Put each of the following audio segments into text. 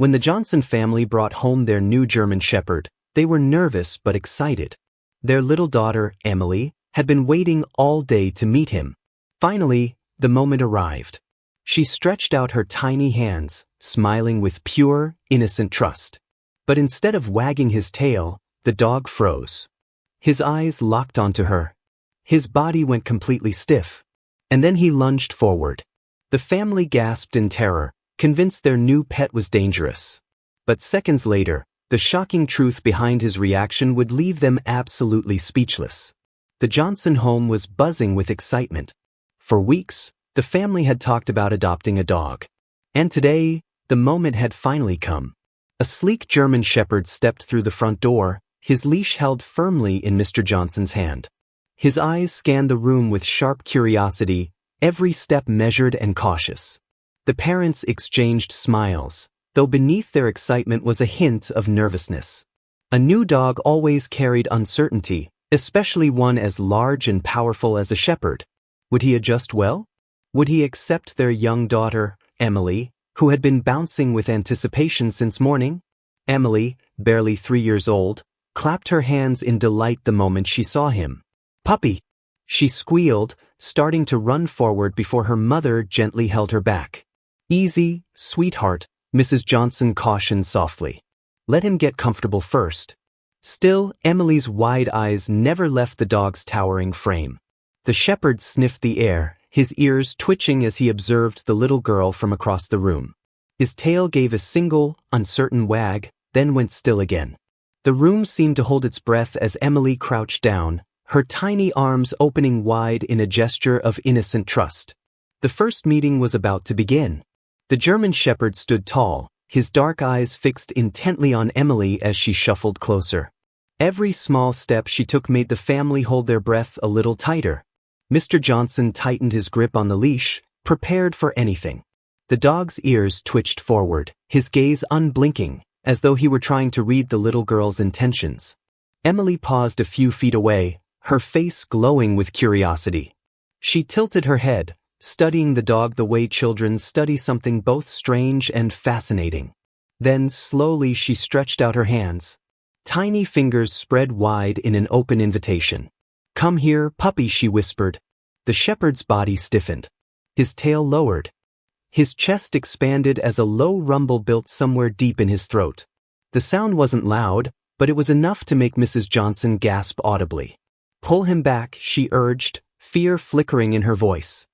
When the Johnson family brought home their new German Shepherd, they were nervous but excited. Their little daughter, Emily, had been waiting all day to meet him. Finally, the moment arrived. She stretched out her tiny hands, smiling with pure, innocent trust. But instead of wagging his tail, the dog froze. His eyes locked onto her. His body went completely stiff. And then he lunged forward. The family gasped in terror, convinced their new pet was dangerous. But seconds later, the shocking truth behind his reaction would leave them absolutely speechless. The Johnson home was buzzing with excitement. For weeks, the family had talked about adopting a dog. And today, the moment had finally come. A sleek German Shepherd stepped through the front door, his leash held firmly in Mr. Johnson's hand. His eyes scanned the room with sharp curiosity, every step measured and cautious. The parents exchanged smiles, though beneath their excitement was a hint of nervousness. A new dog always carried uncertainty, especially one as large and powerful as a shepherd. Would he adjust well? Would he accept their young daughter, Emily, who had been bouncing with anticipation since morning? Emily, barely 3 years old, clapped her hands in delight the moment she saw him. "Puppy!" she squealed, starting to run forward before her mother gently held her back. "Easy, sweetheart," Mrs. Johnson cautioned softly. "Let him get comfortable first." Still, Emily's wide eyes never left the dog's towering frame. The shepherd sniffed the air, his ears twitching as he observed the little girl from across the room. His tail gave a single, uncertain wag, then went still again. The room seemed to hold its breath as Emily crouched down, her tiny arms opening wide in a gesture of innocent trust. The first meeting was about to begin. The German Shepherd stood tall, his dark eyes fixed intently on Emily as she shuffled closer. Every small step she took made the family hold their breath a little tighter. Mr. Johnson tightened his grip on the leash, prepared for anything. The dog's ears twitched forward, his gaze unblinking, as though he were trying to read the little girl's intentions. Emily paused a few feet away, her face glowing with curiosity. She tilted her head, studying the dog the way children study something both strange and fascinating. Then slowly she stretched out her hands. Tiny fingers spread wide in an open invitation. "Come here, puppy," she whispered. The shepherd's body stiffened. His tail lowered. His chest expanded as a low rumble built somewhere deep in his throat. The sound wasn't loud, but it was enough to make Mrs. Johnson gasp audibly. "Pull him back," she urged, fear flickering in her voice.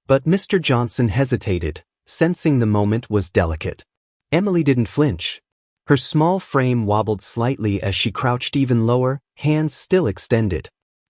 But Mr. Johnson hesitated, sensing the moment was delicate. Emily didn't flinch. Her small frame wobbled slightly as she crouched even lower, hands still extended.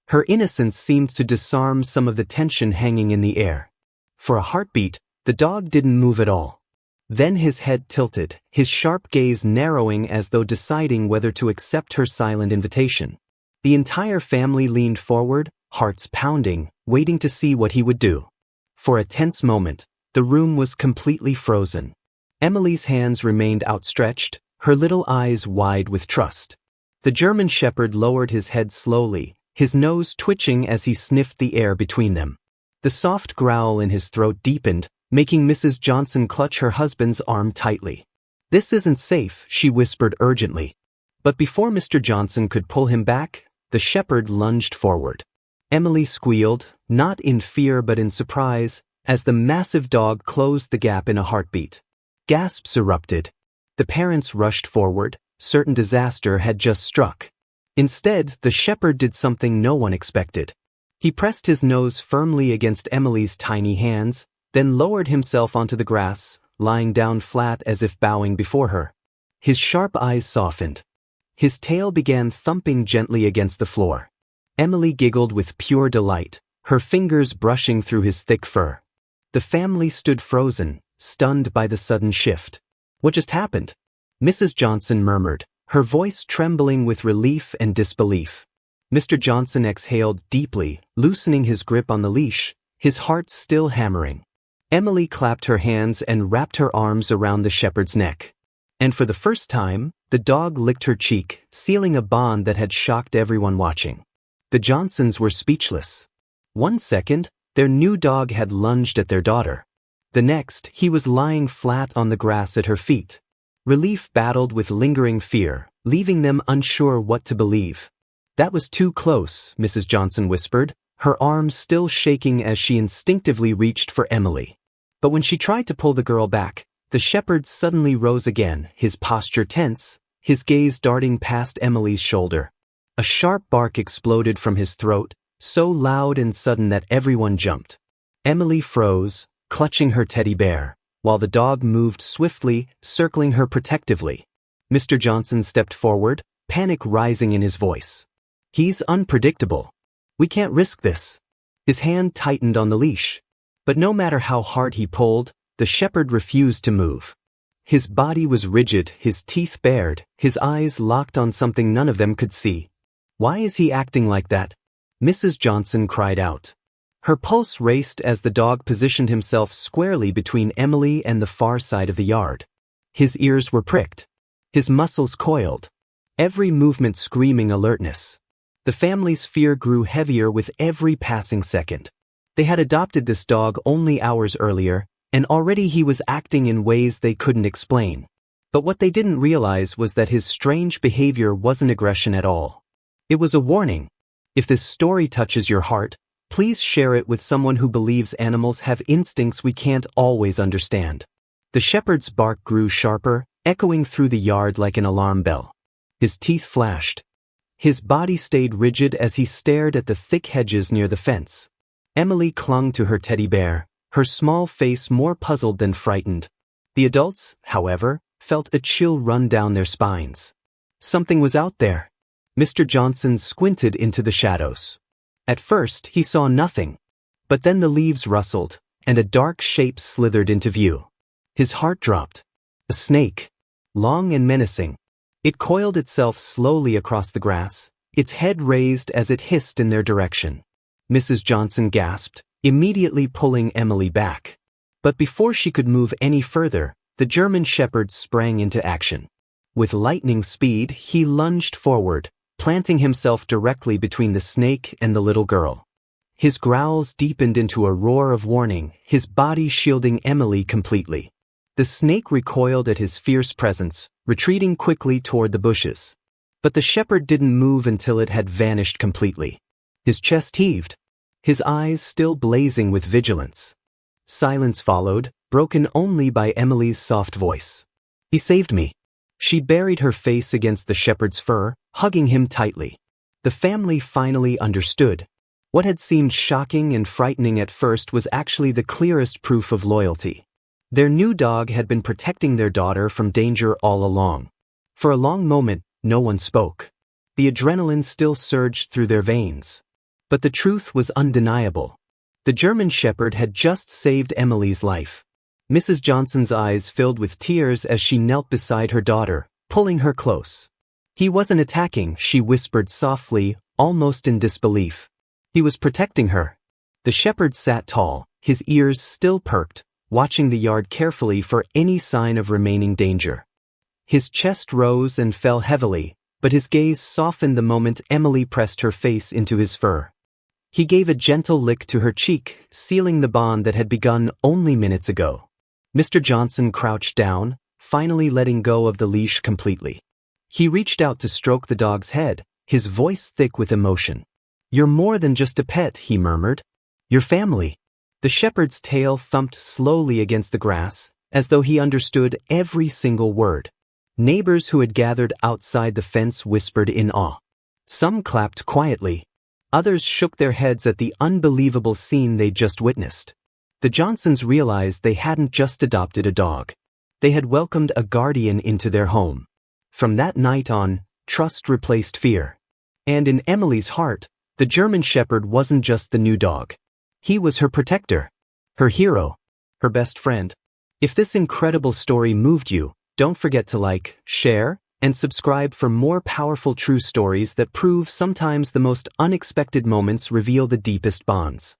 Her innocence seemed to disarm some of the tension hanging in the air. For a heartbeat, the dog didn't move at all. Then his head tilted, his sharp gaze narrowing as though deciding whether to accept her silent invitation. The entire family leaned forward, hearts pounding, waiting to see what he would do. For a tense moment, the room was completely frozen. Emily's hands remained outstretched, her little eyes wide with trust. The German Shepherd lowered his head slowly, his nose twitching as he sniffed the air between them. The soft growl in his throat deepened, making Mrs. Johnson clutch her husband's arm tightly. "This isn't safe," she whispered urgently. But before Mr. Johnson could pull him back, the shepherd lunged forward. Emily squealed, not in fear but in surprise, as the massive dog closed the gap in a heartbeat. Gasps erupted. The parents rushed forward, certain disaster had just struck. Instead, the shepherd did something no one expected. He pressed his nose firmly against Emily's tiny hands, then lowered himself onto the grass, lying down flat as if bowing before her. His sharp eyes softened. His tail began thumping gently against the floor. Emily giggled with pure delight, her fingers brushing through his thick fur. The family stood frozen, stunned by the sudden shift. "What just happened?" Mrs. Johnson murmured, her voice trembling with relief and disbelief. Mr. Johnson exhaled deeply, loosening his grip on the leash, his heart still hammering. Emily clapped her hands and wrapped her arms around the shepherd's neck. And for the first time, the dog licked her cheek, sealing a bond that had shocked everyone watching. The Johnsons were speechless. One second, their new dog had lunged at their daughter. The next, he was lying flat on the grass at her feet. Relief battled with lingering fear, leaving them unsure what to believe. "That was too close," Mrs. Johnson whispered, her arms still shaking as she instinctively reached for Emily. But when she tried to pull the girl back, the shepherd suddenly rose again, his posture tense, his gaze darting past Emily's shoulder. A sharp bark exploded from his throat, so loud and sudden that everyone jumped. Emily froze, clutching her teddy bear, while the dog moved swiftly, circling her protectively. Mr. Johnson stepped forward, panic rising in his voice. "He's unpredictable. We can't risk this." His hand tightened on the leash. But no matter how hard he pulled, the shepherd refused to move. His body was rigid, his teeth bared, his eyes locked on something none of them could see. "Why is he acting like that?" Mrs. Johnson cried out. Her pulse raced as the dog positioned himself squarely between Emily and the far side of the yard. His ears were pricked. His muscles coiled. Every movement screaming alertness. The family's fear grew heavier with every passing second. They had adopted this dog only hours earlier, and already he was acting in ways they couldn't explain. But what they didn't realize was that his strange behavior wasn't aggression at all. It was a warning. If this story touches your heart, please share it with someone who believes animals have instincts we can't always understand. The shepherd's bark grew sharper, echoing through the yard like an alarm bell. His teeth flashed. His body stayed rigid as he stared at the thick hedges near the fence. Emily clung to her teddy bear, her small face more puzzled than frightened. The adults, however, felt a chill run down their spines. Something was out there. Mr. Johnson squinted into the shadows. At first, he saw nothing. But then the leaves rustled, and a dark shape slithered into view. His heart dropped. A snake. Long and menacing. It coiled itself slowly across the grass, its head raised as it hissed in their direction. Mrs. Johnson gasped, immediately pulling Emily back. But before she could move any further, the German shepherd sprang into action. With lightning speed, he lunged forward, planting himself directly between the snake and the little girl. His growls deepened into a roar of warning, his body shielding Emily completely. The snake recoiled at his fierce presence, retreating quickly toward the bushes. But the shepherd didn't move until it had vanished completely. His chest heaved, his eyes still blazing with vigilance. Silence followed, broken only by Emily's soft voice. "He saved me." She buried her face against the shepherd's fur, hugging him tightly. The family finally understood. What had seemed shocking and frightening at first was actually the clearest proof of loyalty. Their new dog had been protecting their daughter from danger all along. For a long moment, no one spoke. The adrenaline still surged through their veins. But the truth was undeniable. The German shepherd had just saved Emily's life. Mrs. Johnson's eyes filled with tears as she knelt beside her daughter, pulling her close. "He wasn't attacking," she whispered softly, almost in disbelief. "He was protecting her." The shepherd sat tall, his ears still perked, watching the yard carefully for any sign of remaining danger. His chest rose and fell heavily, but his gaze softened the moment Emily pressed her face into his fur. He gave a gentle lick to her cheek, sealing the bond that had begun only minutes ago. Mr. Johnson crouched down, finally letting go of the leash completely. He reached out to stroke the dog's head, his voice thick with emotion. "You're more than just a pet," he murmured. "You're family." The shepherd's tail thumped slowly against the grass, as though he understood every single word. Neighbors who had gathered outside the fence whispered in awe. Some clapped quietly. Others shook their heads at the unbelievable scene they'd just witnessed. The Johnsons realized they hadn't just adopted a dog. They had welcomed a guardian into their home. From that night on, trust replaced fear. And in Emily's heart, the German shepherd wasn't just the new dog. He was her protector, her hero, her best friend. If this incredible story moved you, don't forget to like, share, and subscribe for more powerful true stories that prove sometimes the most unexpected moments reveal the deepest bonds.